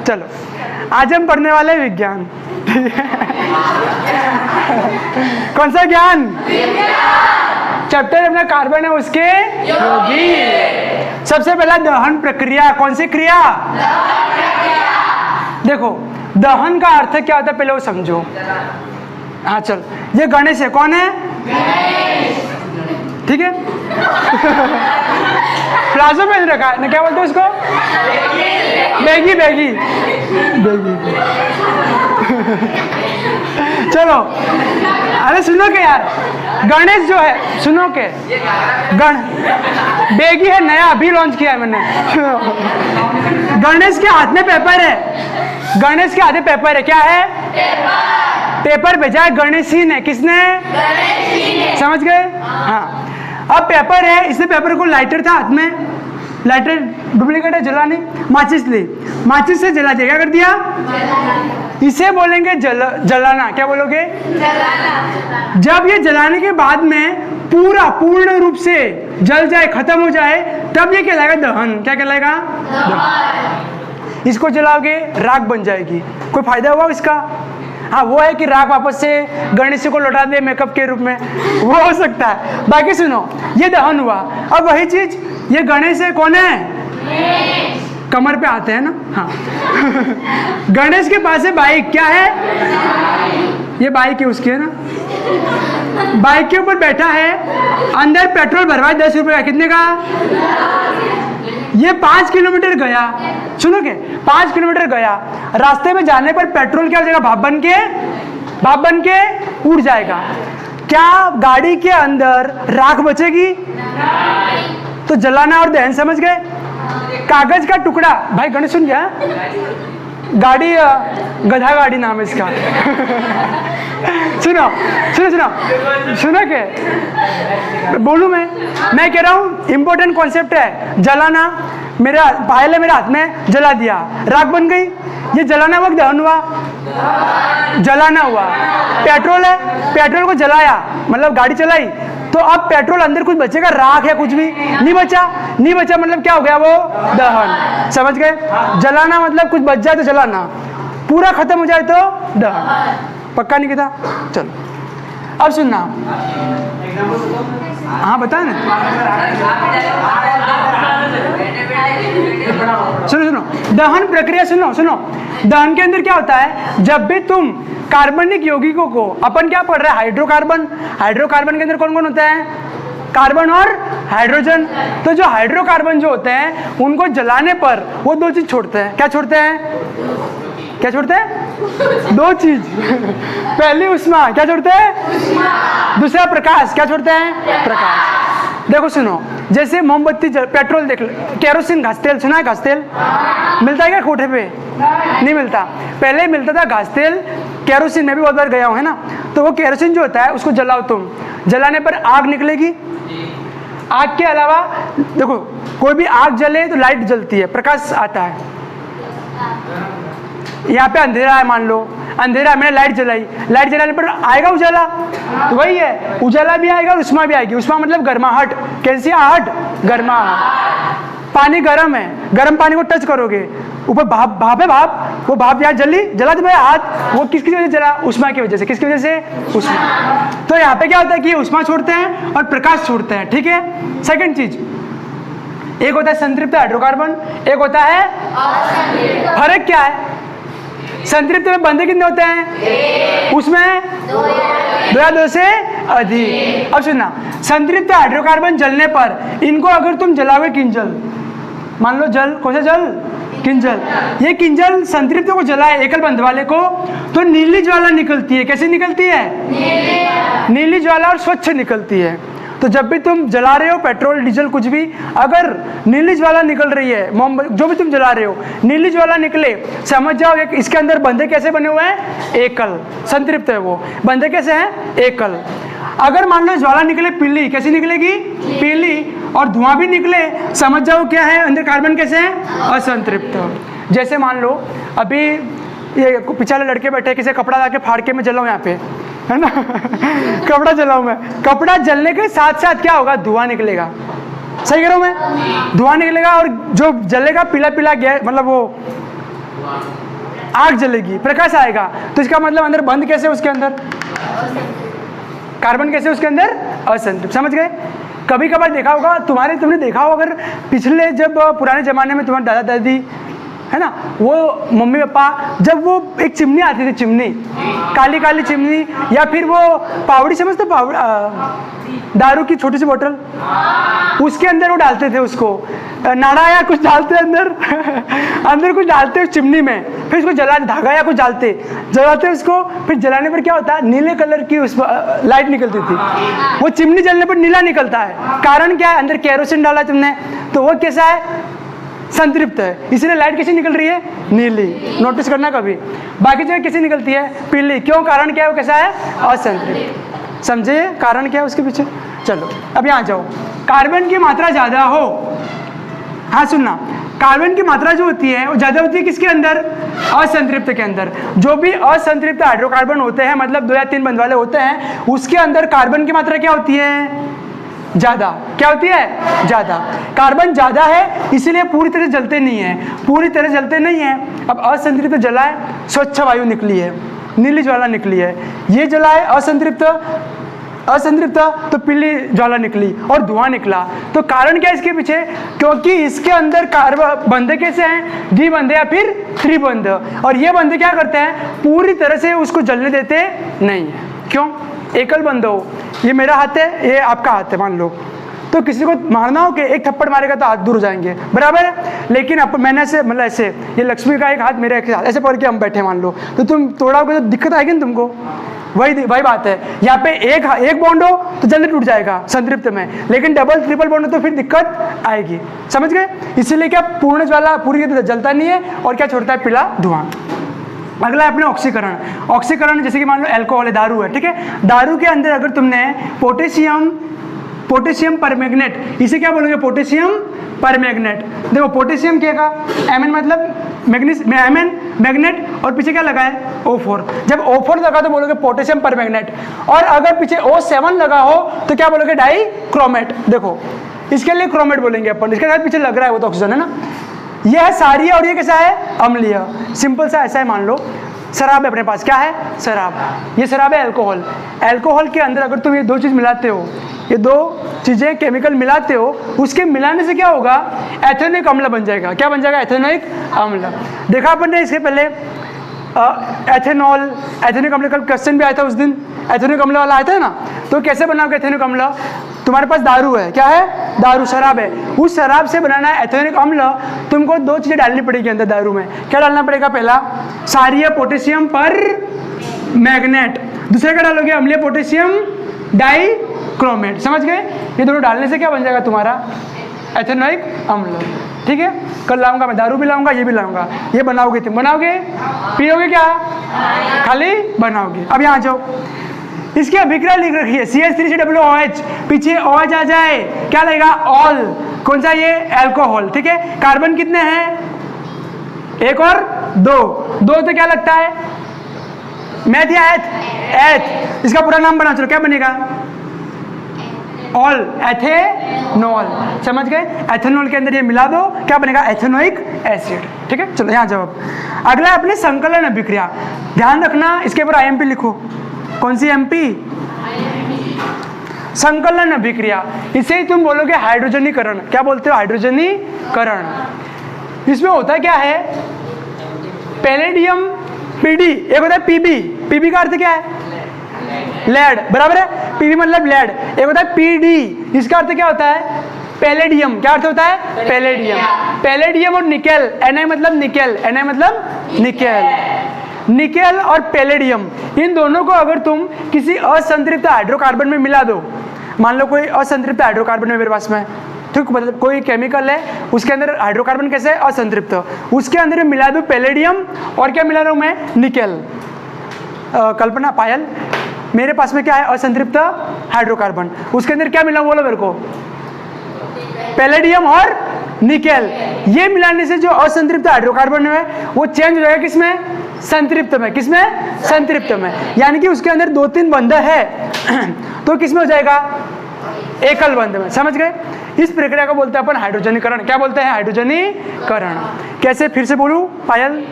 चलो आज हम पढ़ने वाले हैं विज्ञान। कौन सा ज्ञान? चैप्टर अपना कार्बन है उसके योगी। सबसे पहला दहन प्रक्रिया। कौन सी क्रिया? देखो दहन का अर्थ क्या होता है पहले वो समझो। हाँ चल, ये गणेश है। कौन है? ठीक है। प्लाजो पहन रखा है ना, क्या बोलते हैं उसको? Baggy baggy baggy. चलो अरे सुनो के यार, गणेश जो है सुनो के, बैगी है, नया अभी लॉन्च किया है मैंने। गणेश के हाथ में पेपर है, गणेश के हाथ में पेपर है। क्या है? पेपर भेजा है गणेशी ने। किसने? गणेशी ने। समझ गए? हाँ। अब पेपर है, इसने पेपर को लाइटर था हाथ में, लाइटर डुप्लीकेट है, जला नहीं, माचिस ली, माचिस से जला दिया। क्या कर दिया? इसे बोलेंगे जलाना। क्या बोलोगे? जलाना। जब ये जलाने के बाद में पूर्ण रूप से जल जाए, खत्म हो जाए, तब ये कहलाएगा दहन। क्या कहलाएगा? दहन। इसको जलाओगे राख बन जाएगी। कोई फायदा हुआ इसका? हाँ वो है कि राख वापस से गणेश को लौटा दे मेकअप के रूप में, वो हो सकता है। बाकी सुनो, ये दहन हुआ। अब वही चीज, ये गणेश है। कौन है? कमर पे आते हैं ना। हाँ। गणेश के पास है बाइक। क्या है? ये बाइक है उसकी, है ना। बाइक के ऊपर बैठा है, अंदर पेट्रोल भरवाए 10 रुपए का। कितने का? ये 5 किलोमीटर गया। सुनो के, 5 किलोमीटर गया, रास्ते में जाने पर पेट्रोल क्या हो जाएगा? भाप बन के उड़ जाएगा। क्या गाड़ी के अंदर राख बचेगी? तो जलाना और दहन समझ गए। कागज का टुकड़ा, भाई गणेश सुन गया? गाड़ी गधा गाड़ी नाम है इसका। सुनो के बोलूं मैं कह रहा हूँ इंपॉर्टेंट कॉन्सेप्ट है। जलाना, मेरा पायल है, मेरे हाथ में जला दिया, राख बन गई। ये जलाना वक्त दहन हुआ, जलाना हुआ। पेट्रोल है, पेट्रोल को जलाया, मतलब गाड़ी चलाई, तो अब पेट्रोल अंदर कुछ बचेगा? राख या कुछ भी नहीं बचा मतलब क्या हो गया? वो दहन। समझ गए? जलाना मतलब कुछ बच जाए तो जलाना, पूरा खत्म हो जाए तो दहन। पक्का नहीं कहता? चलो अब सुनना। हाँ बता ना। सुनो दहन प्रक्रिया सुनो। दहन के अंदर क्या होता है? जब भी तुम कार्बनिक यौगिकों को, अपन क्या पढ़ रहे हैं? हाइड्रोकार्बन। हाइड्रोकार्बन के अंदर कौन कौन होता है? कार्बन और हाइड्रोजन। तो जो हाइड्रोकार्बन जो होते हैं उनको जलाने पर वो दो चीज छोड़ते हैं। क्या छोड़ते हैं? दो चीज। पहली उष्मा। क्या छोड़ते हैं? दूसरा प्रकाश। क्या छोड़ते हैं? प्रकाश। देखो सुनो, जैसे मोमबत्ती, पेट्रोल देख लो, केरोसिन, घास तेल। सुना है घास तेल? मिलता है क्या कोठे पे? नहीं मिलता। पहले मिलता था घास तेल, केरोसिन। मैं भी बहुत बार गया हूँ, है ना। तो वो केरोसिन जो होता है उसको जलाओ तुम, जलाने पर आग निकलेगी। आग के अलावा देखो, कोई भी आग जले तो लाइट जलती है, प्रकाश आता है। यहाँ पे अंधेरा है, मान लो अंधेरा, मैंने लाइट जलाई, लाइट जलाने पर आएगा उजाला। तो वही है, उजाला भी आएगा और उष्मा भी आएगी। उष्मा मतलब गर्माहट। कैसी आहट? गर्माहट। पानी गर्म है, गर्म पानी को टच करोगे, ऊपर भाप है, भाप, वो भाप यहाँ जला तो हाथ, वो किसकी वजह से जला? उष्मा की वजह से। किसकी वजह से? उष्मा। तो यहाँ पे क्या होता है कि उष्मा छोड़ते हैं और प्रकाश छोड़ते हैं। ठीक है। सेकंड चीज, एक होता है संतृप्त हाइड्रोकार्बन, एक होता है फर्क क्या है? संतृप्त में बंधे कितने होते हैं? उसमें 2 से अधिक। अब सुनना, संतृप्त हाइड्रोकार्बन जलने पर इनको अगर तुम जलाओगे किंजल, मान लो जल, कौन सा जल? किंजल। ये किंजल संतृप्त को जलाए एकल बंध वाले को, तो नीली ज्वाला निकलती है। कैसी निकलती है? नीली ज्वाला, और स्वच्छ निकलती है। तो जब भी तुम जला रहे हो पेट्रोल, डीजल, कुछ भी, अगर नीली ज्वाला निकल रही है, मोमबत्ती जो भी तुम जला रहे हो, नीली ज्वाला निकले, समझ जाओ इसके अंदर बंधे कैसे बने हुए हैं? एकल। संतृप्त है वो। बंधे कैसे हैं? एकल। अगर मान लो ज्वाला निकले पीली, कैसी निकलेगी? पीली। और धुआं भी निकले, समझ जाओ क्या है अंदर? कार्बन कैसे है? असंतृप्त। जैसे मान लो अभी ये पीछे वाले लड़के बैठे, किसी कपड़ा लाके फाड़ के मैं जलाऊं यहाँ पे, है ना। कपड़ा जलाऊं मैं, कपड़ा जलने के साथ साथ क्या होगा? धुआं निकलेगा। सही कह रहा हूं मैं? धुआं निकलेगा और जो जलेगा पीला पीला गैस, मतलब वो आग जलेगी, प्रकाश आएगा। तो इसका मतलब अंदर बंद कैसे, उसके अंदर कार्बन कैसे, उसके अंदर असंतृप्त। समझ गए? कभी कभार देखा होगा तुमने देखा होगा, अगर पिछले जब पुराने ज़माने में तुम्हारे दादा दादी है ना, वो मम्मी पापा, जब वो एक चिमनी आती थी, चिमनी, काली काली चिमनी, या फिर वो पावड़ी, समझते दारू की छोटी सी बोतल, उसके अंदर वो डालते थे उसको, नाड़ा या कुछ डालते अंदर अंदर कुछ डालते उस चिमनी में, फिर उसको जला, धागा या कुछ जलाते उसको, फिर जलाने पर क्या होता है, नीले कलर की उस लाइट निकलती थी। वो चिमनी जलने पर नीला निकलता है, कारण क्या है, अंदर केरोसिन डाला तुमने, तो वो कैसा है, संतृप्त है, इसलिए लाइट कैसी निकल रही है, नीली। नोटिस करना कभी, बाकी जगह कैसी निकलती है, पीली। क्यों, कारण क्या है, वो कैसा है, असंतृप्त। समझे कारण क्या है उसके पीछे? चलो अब यहाँ जाओ, कार्बन की मात्रा ज़्यादा हो, हाँ सुनना, कार्बन की मात्रा जो होती है वो ज़्यादा होती है किसके अंदर, असंतृप्त के अंदर। जो भी असंतृप्त हाइड्रोकार्बन होते हैं, मतलब 2 या 3 बंध वाले होते हैं, उसके अंदर कार्बन की मात्रा क्या होती है, ज़्यादा। क्या होती है, ज़्यादा। कार्बन ज़्यादा है इसलिए पूरी तरह जलते नहीं है, पूरी तरह जलते नहीं है। अब असंतृप्त जला है, स्वच्छ वायु निकली है, नीली ज्वाला निकली है, ये जला है असंतृप्त तो पीली ज्वाला निकली और धुआं निकला। तो कारण क्या है इसके पीछे, क्योंकि इसके अंदर कार्बन बंधे कैसे हैं, द्विबंध या फिर त्रिबंध, और ये बंधे क्या करते हैं, पूरी तरह से उसको जलने देते नहीं है। क्यों, एकल बंध हो, ये मेरा हाथ है, ये आपका हाथ है मान लो, तो किसी को मारना हो कि एक थप्पड़ मारेगा तो हाथ दूर हो जाएंगे, बराबर है। लेकिन अब मैंने ऐसे, मतलब ऐसे, ये लक्ष्मी का एक हाथ, मेरे एक हाथ, ऐसे पकड़ के हम बैठे मान लो, तो तुम तोड़ोगे तो दिक्कत आएगी ना तुमको, वही बात है। यहाँ पे एक बॉन्ड हो तो जल्दी टूट जाएगा संतृप्त में, लेकिन डबल ट्रिपल बॉन्ड हो तो फिर दिक्कत आएगी। समझ गए? इसीलिए क्या पूर्ण ज्वाला पूरी जलता नहीं है, और क्या छोड़ता है, पीला धुआं। अगला है अपने ऑक्सीकरण। ऑक्सीकरण जैसे कि मान लो अल्कोहल है, दारू है, ठीक है। दारू के अंदर अगर तुमने पोटेशियम परमैंगनेट, इसे क्या बोलोगे, पोटेशियम परमैंगनेट। देखो पोटेशियम क्या का, Mn मतलब Mn मैग्नेट, और पीछे क्या लगा है, O4। जब O4 लगा तो बोलोगे पोटेशियम परमैंगनेट, और अगर पीछे O7 लगा हो तो क्या बोलोगे, डाई क्रोमेट। देखो इसके लिए क्रोमेट बोलेंगे अपन, इसके साथ पीछे लग रहा है वो तो ऑक्सीजन है ना। ये है क्षारीय और ये कैसा है, अम्लीय। सिंपल सा ऐसा है, मान लो शराब है अपने पास, क्या है, शराब, ये शराब है अल्कोहल। अल्कोहल के अंदर अगर तुम ये दो चीज़ मिलाते हो, ये दो चीज़ें केमिकल मिलाते हो, उसके मिलाने से क्या होगा, एथेनोइक अम्ल बन जाएगा। क्या बन जाएगा, एथेनोइक अम्ल। देखा अपन ने इसके पहले एथेनोइक अम्ल का क्वेश्चन भी आया था उस दिन, एथेनोइक अम्ल वाला आया था ना। तो कैसे बनाओगे एथेनोइक अम्ल, तुम्हारे पास दारू है, क्या है, दारू, शराब है, उस शराब से बनाना है एथेनोइक अम्ल, तुमको 2 चीज़ें डालनी पड़ेगी अंदर दारू में। क्या डालना पड़ेगा, पहला क्षारीय पोटेशियम पर मैग्नेट, दूसरा क्या डालोगे, अम्लीय पोटेशियम डाई क्रोमेट। समझ गए? ये दोनों डालने से क्या बन जाएगा तुम्हारा, एथेनोइक अम्ल। ठीक है, कल लाऊंगा मैं, दारू भी लाऊंगा, ये भी लाऊंगा, ये बनाओगे तुम, बनाओगे, पियोगे क्या, खाली बनाओगे। अब यहाँ जाओ, इसकी अभिक्रिया लिख रखी है CH3COOH, पीछे OH आ जाए, क्या लगेगा, ऑल। कौन सा, ये अल्कोहल। ठीक है, कार्बन कितने हैं, 1 और 2, 2 तो क्या लगता है, मैथ या एथ, इसका पूरा नाम बना, चलो क्या बनेगा, ऑल एथेनॉल। समझ गए? एथेनॉल के अंदर ये मिला दो, क्या बनेगा, एथेनोइक एसिड। ठीक है, चलो यहाँ जवाब। अगला अपने संकलन अभिक्रिया, ध्यान रखना इसके ऊपर IMP लिखो। कौन सी MP, संकलन अभिक्रिया, इसे ही तुम बोलोगे हाइड्रोजनीकरण। क्या बोलते हो, हाइड्रोजनीकरण। इसमें होता क्या है, पैलेडियम PD, एक होता है PB का अर्थ क्या है, लेड, बराबर है, PB मतलब लेड। एक होता है PD, इसका अर्थ क्या होता है, पैलेडियम। क्या अर्थ होता है, पैलेडियम। पैलेडियम और निकेल, Na मतलब निकेल, Na मतलब निकेल। निकेल और पैलेडियम, इन दोनों को अगर तुम किसी असंतृप्त हाइड्रोकार्बन में मिला दो, मान लो कोई असंतृप्त हाइड्रोकार्बन है मेरे पास में, ठीक, मतलब कोई केमिकल है उसके अंदर हाइड्रोकार्बन कैसे है, असंतृप्त, उसके अंदर मिला दो पैलेडियम और क्या मिला रहा हूँ मैं, निकेल। कल्पना, पायल, मेरे पास में क्या है, असंतृप्त हाइड्रोकार्बन, उसके अंदर क्या मिला, बोलो मेरे को, पैलेडियम और निकेल। ये मिलाने से जो असंतृप्त हाइड्रोकार्बन है वो चेंज हो जाएगा किसमें, संतृप्त में। किसमें, संतृप्त में, यानी कि उसके अंदर 2-3 बंध है तो किसमें हो जाएगा, एकल बंध में। समझ गए? इस प्रक्रिया को बोलते हैं अपन हाइड्रोजनीकरण। क्या बोलते हैं, हाइड्रोजनीकरण। कैसे, फिर से बोलूं पायल,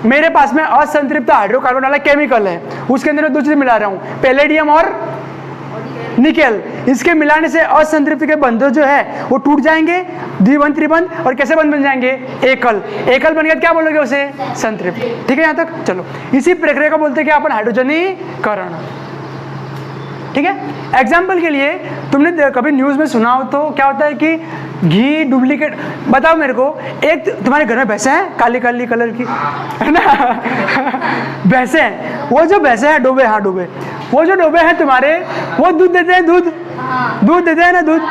मेरे पास में असंतृप्त हाइड्रोकार्बन वाला केमिकल है, उसके अंदर मैं दो चीजें मिला रहा हूँ, पैलेडियम और निकेल। इसके मिलाने से असंतृप्त के बंध जो है वो टूट जाएंगे, द्विबंध त्रिबंध, और कैसे बंध बन जाएंगे? एकल। एकल बन गया क्या बोलोगे उसे? संतृप्त। ठीक है यहाँ तक? चलो, इसी प्रक्रिया को बोलते हैं कि अपन हाइड्रोजनीकरण। ठीक है, एग्जाम्पल के लिए तुमने कभी न्यूज में सुना हो तो क्या होता है कि घी डुप्लीकेट, बताओ मेरे को, एक तुम्हारे घर में भैंसें हैं काली काली कलर की, है ना? भैंसें हैं, वो जो भैंसें हैं डोबे, हाँ डोबे, वो जो डोबे हैं तुम्हारे, वो दूध देते हैं, दूध देते हैं ना, दूध।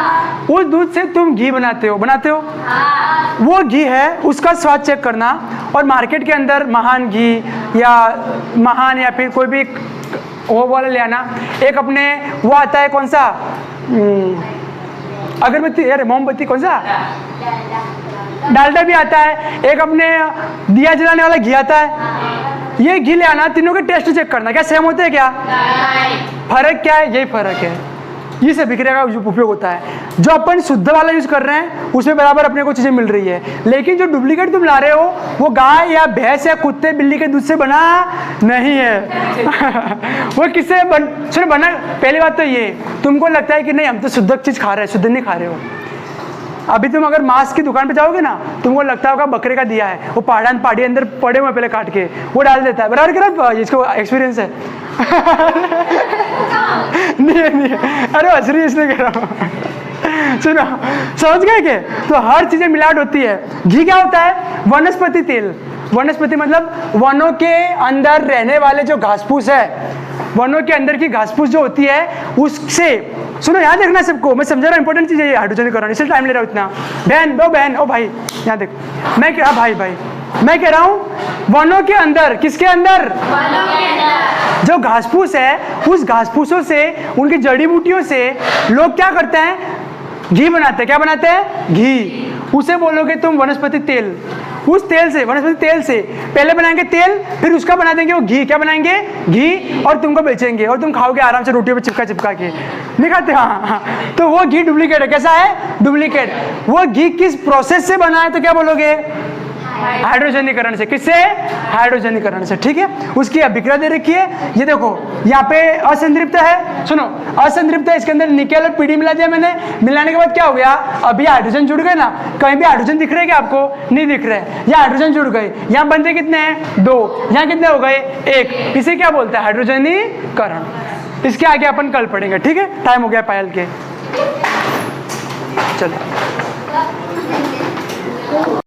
उस दूध से तुम घी बनाते हो वो घी है, उसका स्वाद चेक करना, और मार्केट के अंदर महान घी या फिर कोई भी वो वाला ले आना। एक अपने वो आता है कौन सा, अगरबत्ती, अरे मोमबत्ती, कौन सा, डालडा भी आता है। एक अपने दिया जलाने वाला घी आता है। ये घी ले आना, तीनों के टेस्ट चेक करना, क्या सेम होते हैं क्या? फर्क क्या है? यही फर्क है। ये सब विक्रिया का उपयोग होता है। जो अपन शुद्ध वाला यूज कर रहे हैं उसमें बराबर अपने को चीजें मिल रही है, लेकिन जो डुप्लीकेट तुम ला रहे हो वो गाय या भैंस या कुत्ते बिल्ली के दूध से बना नहीं है। वो किससे बना? पहली बात तो ये, तुमको लगता है कि नहीं हम तो शुद्ध चीज खा रहे हैं, शुद्ध नहीं खा रहे हो। अभी तुम अगर मांस की दुकान पे जाओगे ना, तुमको लगता होगा बकरे का दिया है, वो पहाड़ी अंदर पड़े हुए पहले काट के वो डाल देता है, बराबर करा, इसको एक्सपीरियंस है। नहीं, अरे असली इसलिए कह रहा हूँ। सुनो, समझ गए के? तो हर चीजें मिलावट होती है। घी क्या होता है? वनस्पति तेल। वनस्पति मतलब वनों के अंदर रहने वाले जो घास फूस है, वनों के अंदर की घास फूस जो होती है उससे, सुनो याद रखना सबको, मैं समझा रहा हूँ, इंपॉर्टेंट चीज है ये हाइड्रोजनीकरण, इसलिए टाइम ले रहा हूँ इतना। बहन ओ भाई यहाँ देख, मैं क्या भाई मैं कह रहा हूँ वनों के अंदर, किसके अंदर? वनों के अंदर जो घास फूस है, उस घास फूसों से, उनकी जड़ी बूटियों से लोग क्या करते हैं? घी बनाते हैं। क्या बनाते हैं? घी। उसे बोलोगे तुम वनस्पति तेल। उस तेल से, वनस्पति तेल से पहले बनाएंगे तेल, फिर उसका बना देंगे वो घी। क्या बनाएंगे? घी। और तुमको बेचेंगे और तुम खाओगे आराम से रोटियों पे चिपका के, नहीं खाते? हाँ। तो वो घी डुप्लीकेट है। कैसा है? डुप्लीकेट। वो घी किस प्रोसेस से बना है तो क्या बोलोगे? हाइड्रोजनीकरण से। किससे? हाइड्रोजनीकरण से। ठीक है, उसकी अभिक्रिया दे रखी है, ये देखो यहाँ पे असंतृप्त है। सुनो, असंतृप्त है, इसके अंदर निकेल और पीडी मिला दिया मैंने। मिलाने के बाद क्या हो गया? अभी हाइड्रोजन जुड़ गए ना, कहीं भी हाइड्रोजन दिख रहे हैं क्या आपको? नहीं दिख रहे। यहाँ हाइड्रोजन जुड़ गए, यहाँ बनते कितने हैं? 2। यहाँ कितने हो गए? 1। इसे क्या बोलते हैं? हाइड्रोजनीकरण। इसके आगे अपन कल पढ़ेंगे। ठीक है, टाइम हो गया पायल के, चलो।